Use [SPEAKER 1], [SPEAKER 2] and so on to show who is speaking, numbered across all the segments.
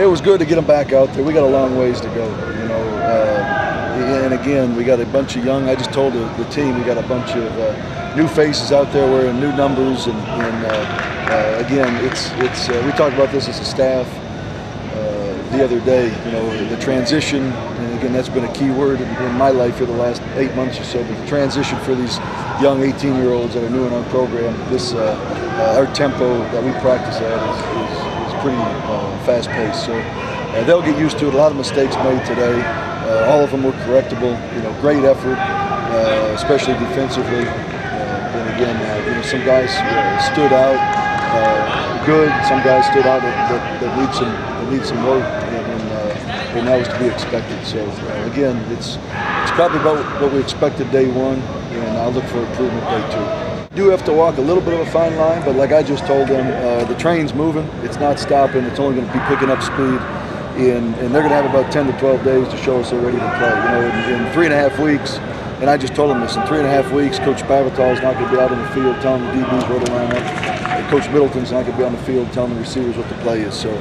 [SPEAKER 1] it was good to get him back out there. We got a long ways to go, you know. And again, we got a bunch of young. I just told the team we got a bunch of new faces out there wearing new numbers, and again, we talked about this as a staff the other day. You know, the transition, and again, that's been a key word in my life for the last 8 months or so. But the transition for these young 18-year-olds that are new in our program, this our tempo that we practice at is pretty fast-paced. So they'll get used to it. A lot of mistakes made today. All of them were correctable. You know, great effort, especially defensively. And again, you know, some guys stood out good. Some guys stood out that need some work, and that was to be expected. So again, it's probably about what we expected day one, and I'll look for improvement day two. You do have to walk a little bit of a fine line, but like I just told them, the train's moving. It's not stopping. It's only going to be picking up speed. And they're going to have about 10 to 12 days to show us they're ready to play. You know, in 3.5 weeks, and I just told them this, in 3.5 weeks, Coach Pavital is not going to be out on the field telling the DBs where to line up. And Coach Middleton's not going to be on the field telling the receivers what the play is. So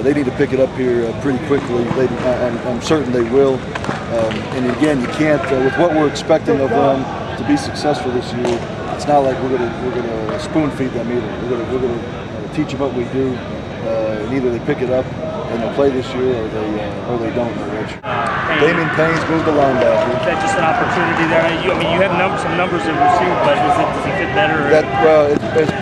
[SPEAKER 1] they need to pick it up here pretty quickly. I'm certain they will. And again, you can't, with what we're expecting of them to be successful this year, it's not like we're going to spoon feed them either. We're going to teach them what we do, and either they pick it up and they'll play this year, or they don't. Damien Payne's moved to linebacker.
[SPEAKER 2] Is that just an opportunity there? I mean, you have some numbers in receiver, but does he fit better?
[SPEAKER 1] Well, it's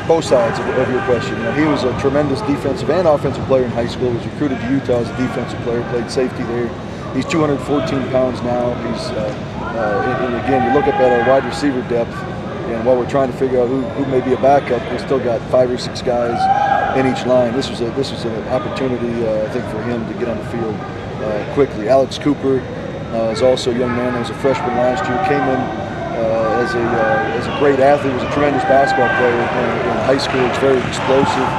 [SPEAKER 1] both sides of your question. You know, he was a tremendous defensive and offensive player in high school. Was recruited to Utah as a defensive player. Played safety there. He's 214 pounds now. He's and again, you look up at our wide receiver depth, and while we're trying to figure out who may be a backup, we still got 5 or 6 guys in each line. This was an opportunity, I think, for him to get on the field quickly. Alex Cooper is also a young man that was a freshman last year. Came in as a great athlete. Was a tremendous basketball player in high school. He's very explosive,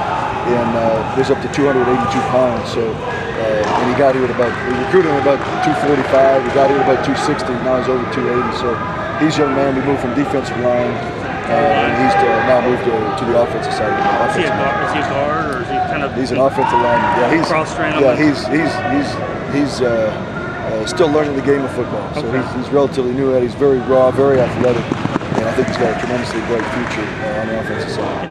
[SPEAKER 1] and was up to 282 pounds. So, and he got here at we recruited him at about 245. We got here at about 260. Now he's over 280. So he's a young man. We moved from defensive line. And he's now moved to the offensive side of the ball.
[SPEAKER 2] Is he a guard, or is he kind of?
[SPEAKER 1] He's an offensive lineman. Yeah, he's
[SPEAKER 2] cross-trained.
[SPEAKER 1] Yeah, he's still learning the game of football. So he's relatively new at it. He's very raw, very athletic, and I think he's got a tremendously bright future on the offensive side.